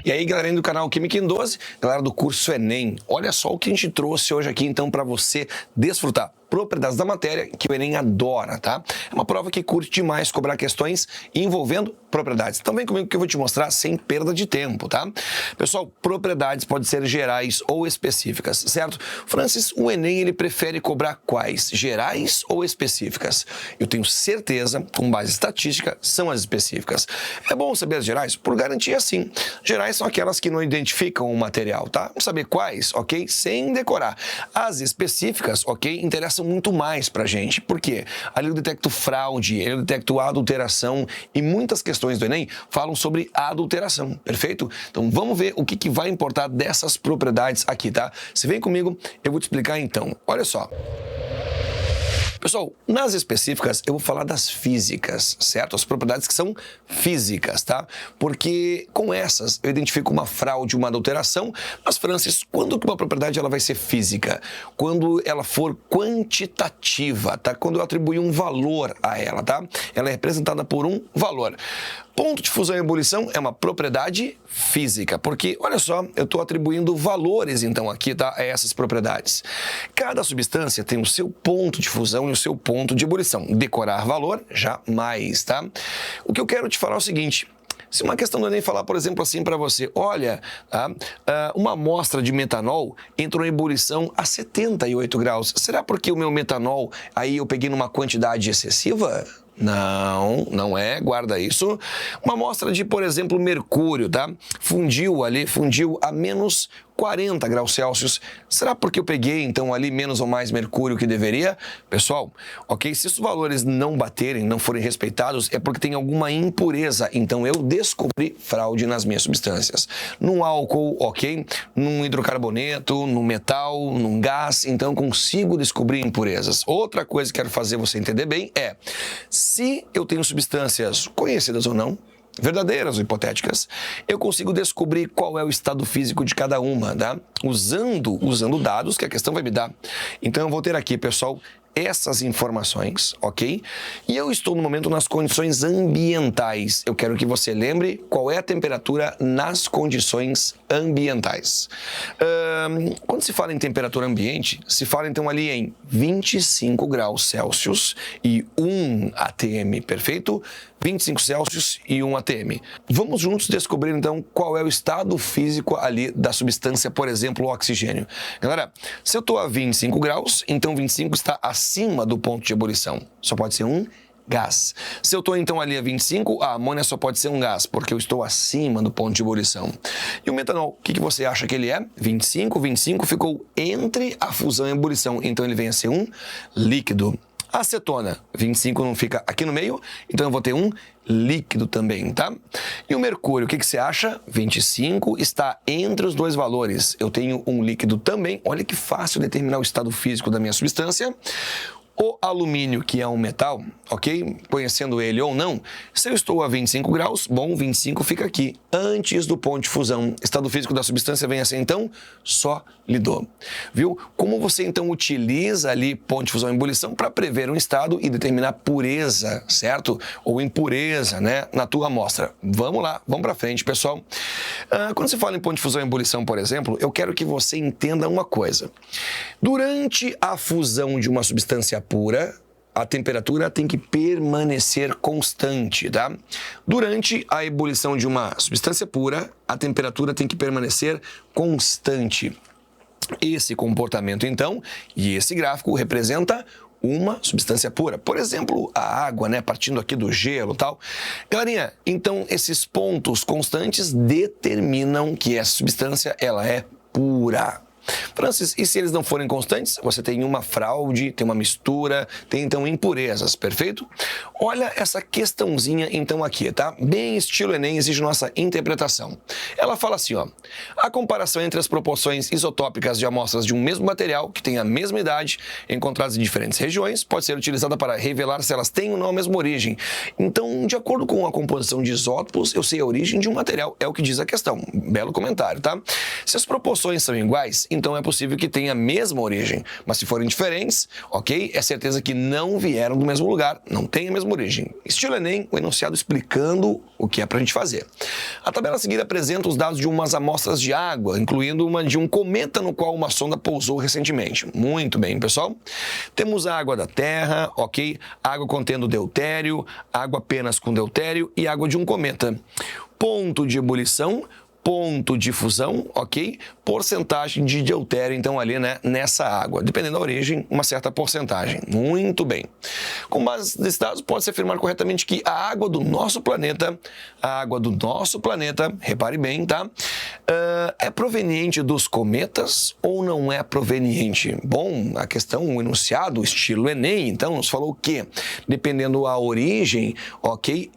E aí, galerinha do canal Química em 12, galera do curso Enem, olha só o que a gente trouxe hoje aqui, então, para você desfrutar. Propriedades da matéria que o Enem adora, tá? É uma prova que curte demais cobrar questões envolvendo propriedades. Então vem comigo que eu vou te mostrar sem perda de tempo, tá? Pessoal, propriedades podem ser gerais ou específicas, certo? Francis, o Enem ele prefere cobrar quais? Gerais ou específicas? Eu tenho certeza, com base estatística, são as específicas. É bom saber as gerais? Por garantia, sim. Gerais são aquelas que não identificam o material, tá? Vamos saber quais, ok? Sem decorar. As específicas, ok? Interessam muito mais pra gente. Por quê? Ali eu detecto fraude, eu detecto adulteração e muitas questões do Enem falam sobre adulteração, perfeito? Então vamos ver o que vai importar dessas propriedades aqui, tá? Se vem comigo, eu vou te explicar então. Olha só. Pessoal, nas específicas eu vou falar das físicas, certo? As propriedades que são físicas, tá? Porque com essas eu identifico uma fraude, uma adulteração, mas, Francis, quando que uma propriedade ela vai ser física? Quando ela for quantitativa, tá? Quando eu atribuir um valor a ela, tá? Ela é representada por um valor. Ponto de fusão e ebulição é uma propriedade física, porque, olha só, eu estou atribuindo valores, então, aqui, tá, a essas propriedades. Cada substância tem o seu ponto de fusão e o seu ponto de ebulição. Decorar valor, jamais, tá? O que eu quero te falar é o seguinte. Se uma questão do Enem falar, por exemplo, assim para você, olha, uma amostra de metanol entrou em ebulição a 78 graus. Será porque o meu metanol, aí eu peguei numa quantidade excessiva? Não, não é, guarda isso. Uma amostra de, por exemplo, mercúrio, tá? Fundiu a menos 40 graus Celsius. Será porque eu peguei, então, ali menos ou mais mercúrio que deveria? Pessoal, ok? Se os valores não baterem, não forem respeitados, é porque tem alguma impureza. Então, eu descobri fraude nas minhas substâncias. Num álcool, ok? Num hidrocarboneto, num metal, num gás. Então, eu consigo descobrir impurezas. Outra coisa que quero fazer você entender bem é, se eu tenho substâncias conhecidas ou não, verdadeiras ou hipotéticas, eu consigo descobrir qual é o estado físico de cada uma, tá? Usando dados que a questão vai me dar. Então, eu vou ter aqui, pessoal, essas informações, ok? E eu estou no momento nas condições ambientais. Eu quero que você lembre qual é a temperatura nas condições ambientais. Quando se fala em temperatura ambiente, se fala então ali em 25 graus Celsius e 1 atm, perfeito? 25 Celsius e 1 atm. Vamos juntos descobrir então qual é o estado físico ali da substância, por exemplo, o oxigênio. Galera, se eu estou a 25 graus, então 25 está acima do ponto de ebulição. Só pode ser um gás. Se eu estou então ali a 25, a amônia só pode ser um gás, porque eu estou acima do ponto de ebulição. E o metanol, o que você acha que ele é? 25 ficou entre a fusão e a ebulição, então ele vem a ser um líquido. A acetona, 25 não fica aqui no meio, então eu vou ter um líquido também, tá? E o mercúrio, o que você acha? 25 está entre os dois valores. Eu tenho um líquido também. Olha que fácil determinar o estado físico da minha substância. O alumínio, que é um metal, ok? Conhecendo ele ou não, se eu estou a 25 graus, bom, 25 fica aqui, antes do ponto de fusão. Estado físico da substância vem a ser, então, sólido. Viu? Como você, então, utiliza ali ponto de fusão e ebulição para prever um estado e determinar pureza, certo? Ou impureza, né? Na tua amostra. Vamos lá, vamos para frente, pessoal. Quando se fala em ponto de fusão e ebulição, por exemplo, eu quero que você entenda uma coisa. Durante a fusão de uma substância pura, a temperatura tem que permanecer constante, tá? Durante a ebulição de uma substância pura, a temperatura tem que permanecer constante. Esse comportamento, então, e esse gráfico representa uma substância pura. Por exemplo, a água, né? Partindo aqui do gelo e tal. Galerinha, então, esses pontos constantes determinam que essa substância, ela é pura. Francis, e se eles não forem constantes? Você tem uma fraude, tem uma mistura, tem então impurezas, perfeito? Olha essa questãozinha então aqui, tá? Bem estilo Enem, exige nossa interpretação. Ela fala assim, ó, a comparação entre as proporções isotópicas de amostras de um mesmo material, que tem a mesma idade, encontradas em diferentes regiões, pode ser utilizada para revelar se elas têm ou não a mesma origem. Então, de acordo com a composição de isótopos, eu sei a origem de um material, é o que diz a questão. Belo comentário, tá? Se as proporções são iguais, então é possível que tenha a mesma origem. Mas se forem diferentes, ok? É certeza que não vieram do mesmo lugar, não tem a mesma origem. Estilo Enem, o enunciado explicando o que é pra gente fazer. A tabela a seguir apresenta os dados de umas amostras de água, incluindo uma de um cometa no qual uma sonda pousou recentemente. Muito bem, pessoal. Temos a água da Terra, ok? Água contendo deutério, água apenas com deutério e água de um cometa. Ponto de ebulição, ponto de fusão, ok? Porcentagem de deutério, então, ali, né, nessa água. Dependendo da origem, uma certa porcentagem. Muito bem. Com base nesses dados, pode-se afirmar corretamente que a água do nosso planeta, repare bem, tá? É proveniente dos cometas ou não é proveniente? Bom, a questão, o enunciado, estilo Enem, então, nos falou que, dependendo da origem, ok?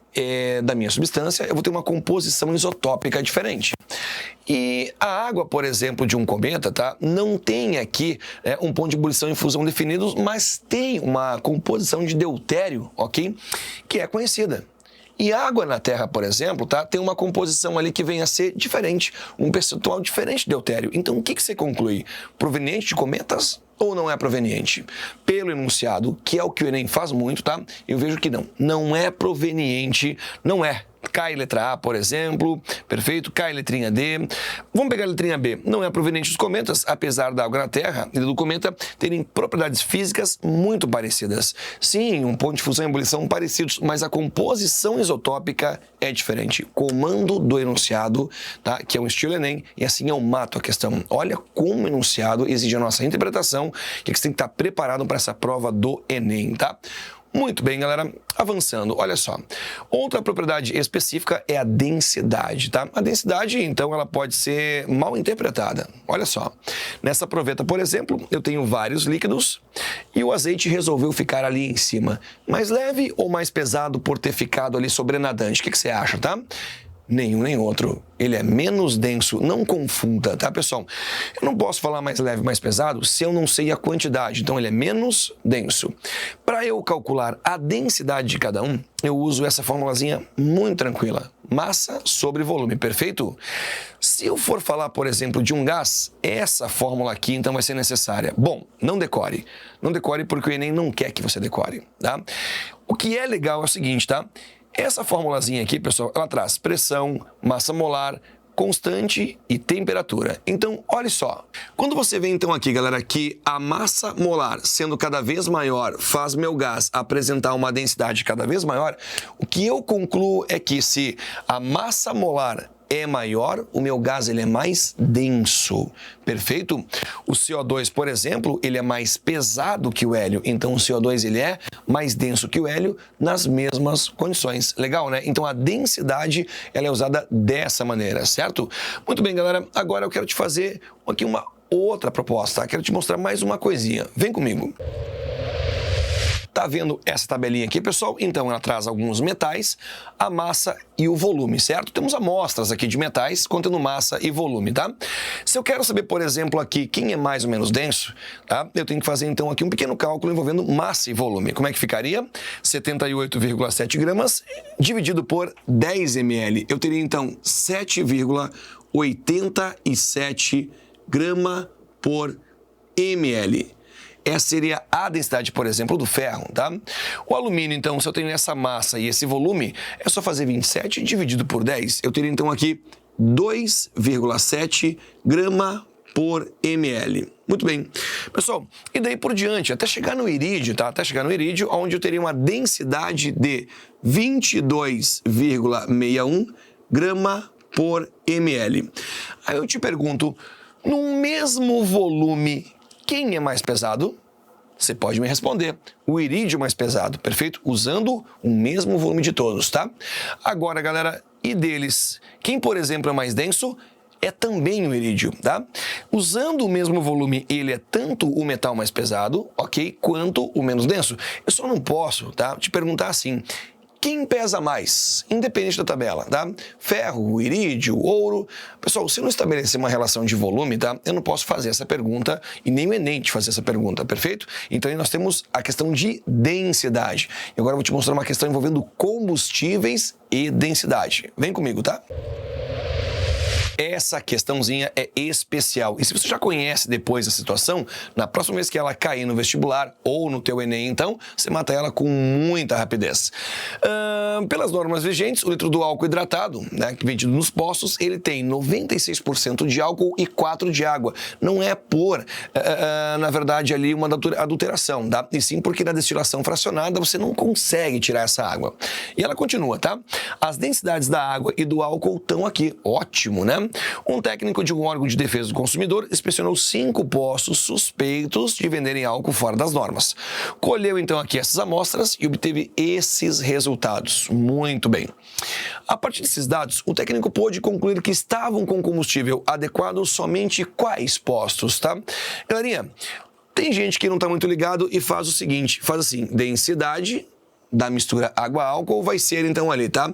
Da minha substância, eu vou ter uma composição isotópica diferente. E a água, por exemplo, de um cometa, tá? Não tem aqui um ponto de ebulição e fusão definidos, mas tem uma composição de deutério, ok? Que é conhecida. E a água na Terra, por exemplo, tá? Tem uma composição ali que vem a ser diferente, um percentual diferente de deutério. Então, o que você conclui? Proveniente de cometas ou não é proveniente? Pelo enunciado, que é o que o Enem faz muito, tá? Eu vejo que não é proveniente, não é. Cai letra A, por exemplo, perfeito, cai letrinha D. Vamos pegar a letrinha B. Não é proveniente dos cometas, apesar da água na Terra e do cometa terem propriedades físicas muito parecidas. Sim, um ponto de fusão e ebulição parecidos, mas a composição isotópica é diferente. Comando do enunciado, tá? Que é um estilo Enem, e assim eu mato a questão. Olha como o enunciado exige a nossa interpretação, que você tem que estar preparado para essa prova do Enem, tá? Muito bem, galera. Avançando, olha só. Outra propriedade específica é a densidade, tá? A densidade, então, ela pode ser mal interpretada. Olha só. Nessa proveta, por exemplo, eu tenho vários líquidos e o azeite resolveu ficar ali em cima. Mais leve ou mais pesado por ter ficado ali sobrenadante? O que você acha, tá? Nenhum nem outro. Ele é menos denso, não confunda, tá, pessoal? Eu não posso falar mais leve, mais pesado se eu não sei a quantidade, então ele é menos denso. Para eu calcular a densidade de cada um, eu uso essa formulazinha muito tranquila. Massa sobre volume, perfeito? Se eu for falar, por exemplo, de um gás, essa fórmula aqui, então, vai ser necessária. Bom, não decore. Não decore porque o Enem não quer que você decore, tá? O que é legal é o seguinte, tá? Essa formulazinha aqui, pessoal, ela traz pressão, massa molar, constante e temperatura. Então, olha só. Quando você vê, então, aqui, galera, que a massa molar sendo cada vez maior faz meu gás apresentar uma densidade cada vez maior, o que eu concluo é que se a massa molar é maior, o meu gás ele é mais denso, perfeito? O CO2, por exemplo, ele é mais pesado que o hélio, então o CO2 ele é mais denso que o hélio nas mesmas condições. Legal, né? Então a densidade ela é usada dessa maneira, certo? Muito bem, galera, agora eu quero te fazer aqui uma outra proposta, tá? Quero te mostrar mais uma coisinha. Vem comigo. Tá vendo essa tabelinha aqui, pessoal? Então, ela traz alguns metais, a massa e o volume, certo? Temos amostras aqui de metais contendo massa e volume, tá? Se eu quero saber, por exemplo, aqui quem é mais ou menos denso, tá? Eu tenho que fazer, então, aqui um pequeno cálculo envolvendo massa e volume. Como é que ficaria? 78,7 gramas dividido por 10 ml. Eu teria, então, 7,87 grama por ml. Essa seria a densidade, por exemplo, do ferro, tá? O alumínio, então, se eu tenho essa massa e esse volume, é só fazer 27 dividido por 10. Eu teria, então, aqui 2,7 grama por ml. Muito bem. Pessoal, e daí por diante, até chegar no irídio, tá? Até chegar no irídio, onde eu teria uma densidade de 22,61 grama por ml. Aí eu te pergunto, no mesmo volume, quem é mais pesado? Você pode me responder. O irídio mais pesado, perfeito? Usando o mesmo volume de todos, tá? Agora, galera, e deles? Quem, por exemplo, é mais denso? É também o irídio, tá? Usando o mesmo volume, ele é tanto o metal mais pesado, ok? Quanto o menos denso. Eu só não posso, tá? Te perguntar assim, quem pesa mais, independente da tabela, tá? Ferro, irídio, ouro. Pessoal, se eu não estabelecer uma relação de volume, tá? Eu não posso fazer essa pergunta e nem o Enem te fazer essa pergunta, perfeito? Então aí nós temos a questão de densidade. E agora eu vou te mostrar uma questão envolvendo combustíveis e densidade. Vem comigo, tá? Essa questãozinha é especial. E se você já conhece depois a situação, na próxima vez que ela cair no vestibular ou no teu Enem, então, você mata ela com muita rapidez. Pelas normas vigentes, o litro do álcool hidratado, né, vendido nos postos, ele tem 96% de álcool e 4% de água. Não é por, na verdade, ali uma adulteração, tá? E sim porque na destilação fracionada você não consegue tirar essa água. E ela continua, tá? As densidades da água e do álcool estão aqui. Ótimo, né? Um técnico de um órgão de defesa do consumidor inspecionou 5 postos suspeitos de venderem álcool fora das normas. Colheu então aqui essas amostras e obteve esses resultados. Muito bem. A partir desses dados, o técnico pôde concluir que estavam com combustível adequado somente quais postos, tá? Galerinha, tem gente que não está muito ligado e faz o seguinte, faz assim, densidade da mistura água-álcool vai ser então ali, tá?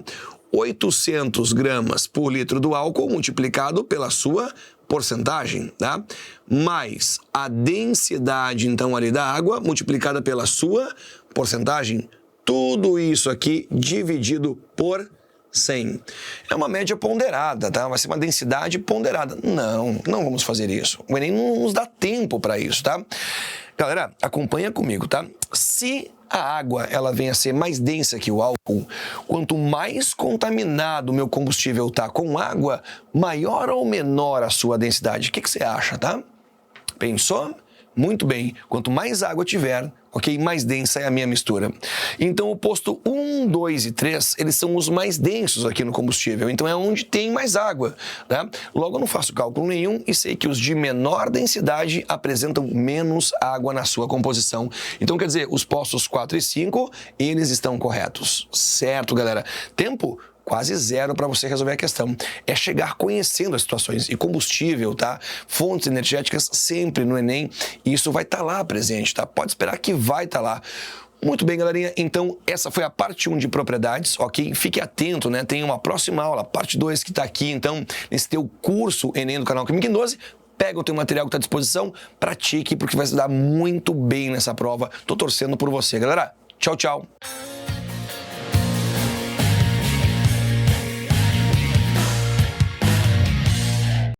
800 gramas por litro do álcool multiplicado pela sua porcentagem, tá? Mais a densidade então ali da água multiplicada pela sua porcentagem. Tudo isso aqui dividido por 100. É uma média ponderada, tá? Vai ser uma densidade ponderada. Não vamos fazer isso. O Enem não nos dá tempo para isso, tá? Galera, acompanha comigo, tá? Se a água ela vem a ser mais densa que o álcool, quanto mais contaminado o meu combustível tá com água, maior ou menor a sua densidade. O que você acha, tá? Pensou? Muito bem. Quanto mais água tiver, ok? Mais densa é a minha mistura. Então, o posto 1, 2 e 3, eles são os mais densos aqui no combustível. Então, é onde tem mais água, né? Logo, eu não faço cálculo nenhum e sei que os de menor densidade apresentam menos água na sua composição. Então, quer dizer, os postos 4 e 5, eles estão corretos. Certo, galera? Tempo? Quase zero para você resolver a questão. É chegar conhecendo as situações. E combustível, tá? Fontes energéticas sempre no Enem. E isso vai estar lá presente, tá? Pode esperar que vai estar lá. Muito bem, galerinha. Então, essa foi a parte 1 de propriedades, ok? Fique atento, né? Tem uma próxima aula, parte 2, que está aqui, então, nesse teu curso Enem do canal Química em 12. Pega o teu material que está à disposição, pratique, porque vai se dar muito bem nessa prova. Tô torcendo por você, galera. Tchau, tchau.